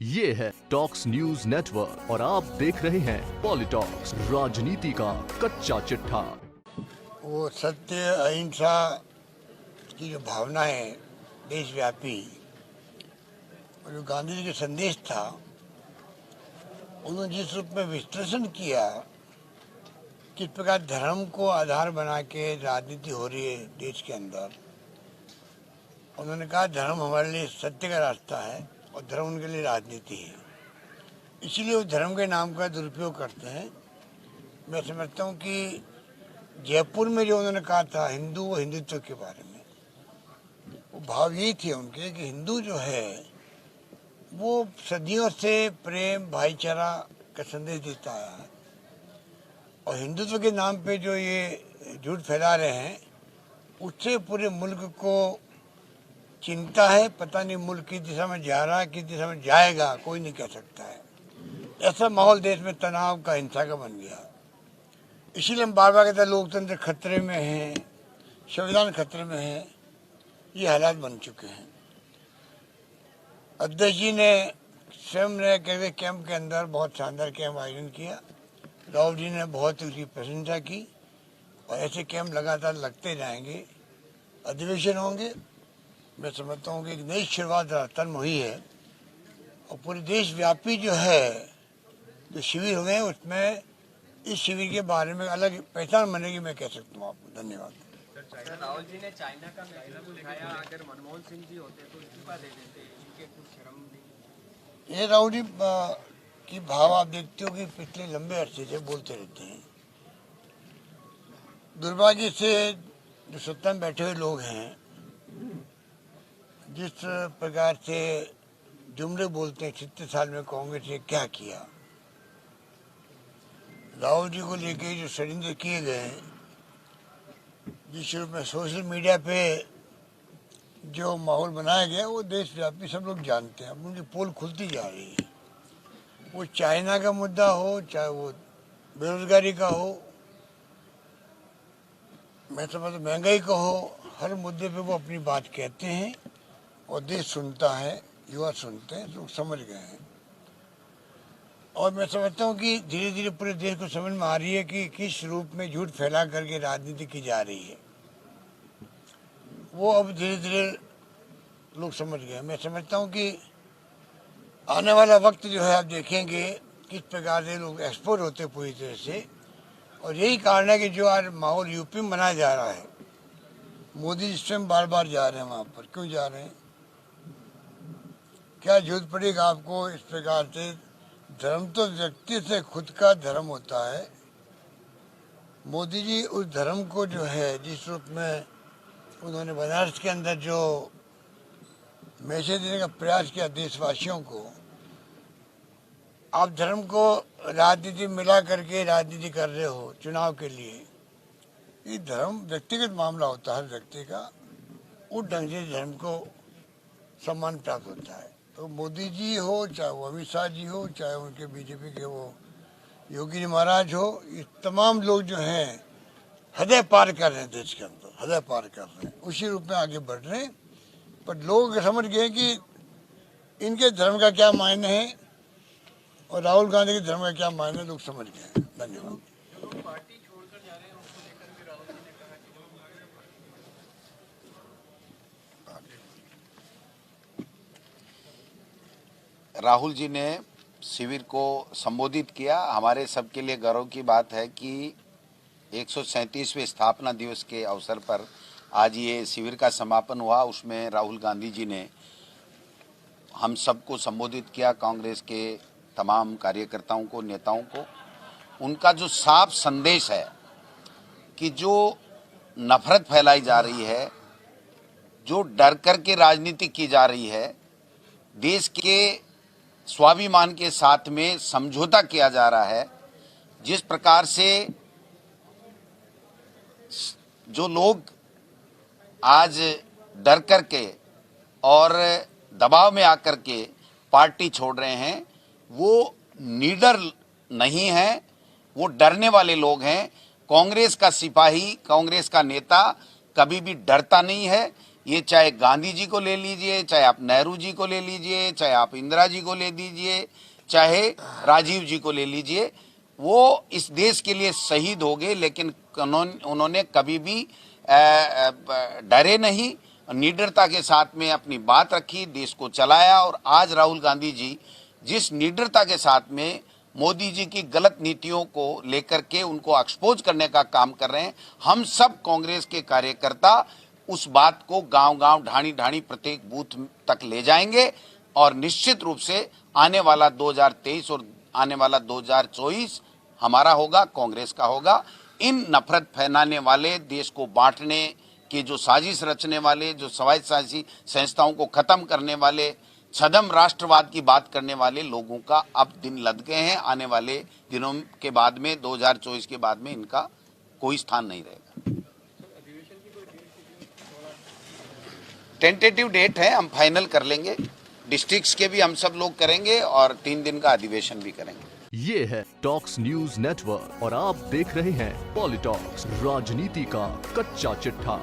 ये है talks news network और आप देख रहे हैं पॉलिटॉक्स, राजनीति का कच्चा चिट्ठा। वो सत्य अहिंसा की जो भावना है देशव्यापी, और जो गांधी जी का संदेश था, उन्होंने जिस रूप में विश्लेषण किया, किस प्रकार धर्म को आधार बना के राजनीति हो रही है देश के अंदर। उन्होंने कहा धर्म हमारे लिए सत्य का रास्ता है और धर्म उनके लिए राजनीति है, इसीलिए वो धर्म के नाम का दुरुपयोग करते हैं। मैं समझता हूँ कि जयपुर में जो उन्होंने कहा था हिंदू व हिंदुत्व के बारे में, वो भाव यही थे उनके कि हिंदू जो है वो सदियों से प्रेम भाईचारा का संदेश देता आया है, और हिंदुत्व के नाम पे जो ये झूठ फैला रहे हैं उससे पूरे मुल्क को चिंता है। पता नहीं मुल्क किस दिशा में जा रहा है, किस दिशा में जाएगा, कोई नहीं कह सकता है। ऐसा माहौल देश में तनाव का, हिंसा का बन गया। इसीलिए हम बार बार कहते हैं लोकतंत्र खतरे में है, संविधान खतरे में है। ये हालात बन चुके हैं। अध्यक्ष जी ने स्वयं ने कहते कैंप के अंदर बहुत शानदार कैंप आयोजन किया। राहुल जी ने बहुत उसकी प्रशंसा की, और ऐसे कैंप लगातार लगते जाएंगे, अधिवेशन होंगे। मैं समझता हूँ कि एक नई शुरुआत राजस्थान में हुई है, और पूरे देशव्यापी जो है जो शिविर हुए हैं उसमें इस शिविर के बारे में अलग पहचान बनेगी, मैं कह सकता हूँ आपको। धन्यवाद। राहुल जी ने चाइना का मैटर उठाया, अगर मनमोहन सिंह जी होते तो इस्तीफा दे देते, इनके कुछ शर्म नहीं। ये राहुल जी की भाव आप देखते हो कि पिछले लंबे अरसे से बोलते रहते हैं। दुर्भाग्य से जो सत्ता में बैठे हुए लोग हैं, जिस प्रकार से जुमले बोलते हैं 36 साल में कांग्रेस ने क्या किया, राहुल जी को लेके जो षड्यंत्र किए गए, जिस रूप में सोशल मीडिया पे जो माहौल बनाया गया, वो देशव्यापी सब लोग जानते हैं। अब उनकी पोल खुलती जा रही है। वो चाइना का मुद्दा हो, चाहे वो बेरोजगारी का हो, मैं समझता महंगाई का हो, हर मुद्दे पे वो अपनी बात कहते हैं और देश सुनता है, युवा सुनते हैं, लोग समझ गए हैं। और मैं समझता हूँ कि धीरे धीरे पूरे देश को समझ में आ रही है कि किस रूप में झूठ फैला करके राजनीति की जा रही है। वो अब धीरे धीरे लोग समझ गए। मैं समझता हूँ कि आने वाला वक्त जो है आप देखेंगे किस प्रकार से लोग एक्सपोर्ट होते पूरी तरह से, और यही कारण है कि जो आज माहौल यूपी में बनाया जा रहा है, मोदी जी स्वयं बार बार जा रहे हैं वहाँ पर। क्यों जा रहे हैं? क्या जरूरत पड़ेगा आपको इस प्रकार से? धर्म तो व्यक्ति से खुद का धर्म होता है। मोदी जी उस धर्म को जो है जिस रूप में उन्होंने बनारस के अंदर जो मैसेज देने का प्रयास किया देशवासियों को, आप धर्म को राजनीति मिला करके राजनीति कर रहे हो चुनाव के लिए। ये धर्म व्यक्तिगत मामला होता है हर व्यक्ति का, उस ढंग से धर्म को सम्मान प्राप्त होता है। तो मोदी जी हो, चाहे वो अमित शाह जी हो, चाहे उनके बीजेपी के वो योगी जी महाराज हो, ये तमाम लोग जो हैं हृदय पार कर रहे हैं, देश के अंदर हृदय पार कर रहे हैं, उसी रूप में आगे बढ़ रहे हैं। पर लोग समझ गए कि इनके धर्म का क्या मायने है और राहुल गांधी के धर्म का क्या मायने, लोग समझ गए हैं। धन्यवाद। राहुल जी ने शिविर को संबोधित किया। हमारे सबके लिए गर्व की बात है कि 137वें स्थापना दिवस के अवसर पर आज ये शिविर का समापन हुआ। उसमें राहुल गांधी जी ने हम सबको संबोधित किया, कांग्रेस के तमाम कार्यकर्ताओं को, नेताओं को। उनका जो साफ संदेश है कि जो नफरत फैलाई जा रही है, जो डर करके राजनीति की जा रही है, देश के स्वाभिमान के साथ में समझौता किया जा रहा है, जिस प्रकार से जो लोग आज डर करके और दबाव में आकर के पार्टी छोड़ रहे हैं, वो निडर नहीं है, वो डरने वाले लोग हैं। कांग्रेस का सिपाही, कांग्रेस का नेता कभी भी डरता नहीं है। ये चाहे गांधी जी को ले लीजिए, चाहे आप नेहरू जी को ले लीजिए, चाहे आप इंदिरा जी को ले लीजिए, चाहे राजीव जी को ले लीजिए, वो इस देश के लिए शहीद हो गए, लेकिन उन्होंने कभी भी डरे नहीं, निडरता के साथ में अपनी बात रखी, देश को चलाया। और आज राहुल गांधी जी जिस निडरता के साथ में मोदी जी की गलत नीतियों को लेकर के उनको एक्सपोज करने का काम कर रहे हैं, हम सब कांग्रेस के कार्यकर्ता उस बात को गांव-गांव, ढाणी-ढाणी, प्रत्येक बूथ तक ले जाएंगे और निश्चित रूप से आने वाला 2023 और आने वाला 2024 हमारा होगा, कांग्रेस का होगा। इन नफरत फैलाने वाले, देश को बांटने के जो साजिश रचने वाले, जो साजिशी संस्थाओं को खत्म करने वाले, छदम राष्ट्रवाद की बात करने वाले लोगों का अब दिन लद गए हैं। आने वाले दिनों के बाद में 2024 के बाद में इनका कोई स्थान नहीं रहेगा। टेंटेटिव डेट है, हम फाइनल कर लेंगे। डिस्ट्रिक्ट्स के भी हम सब लोग करेंगे और 3 दिन का अधिवेशन भी करेंगे। ये है टॉक्स न्यूज नेटवर्क और आप देख रहे हैं पॉलिटॉक्स, राजनीति का कच्चा चिट्ठा।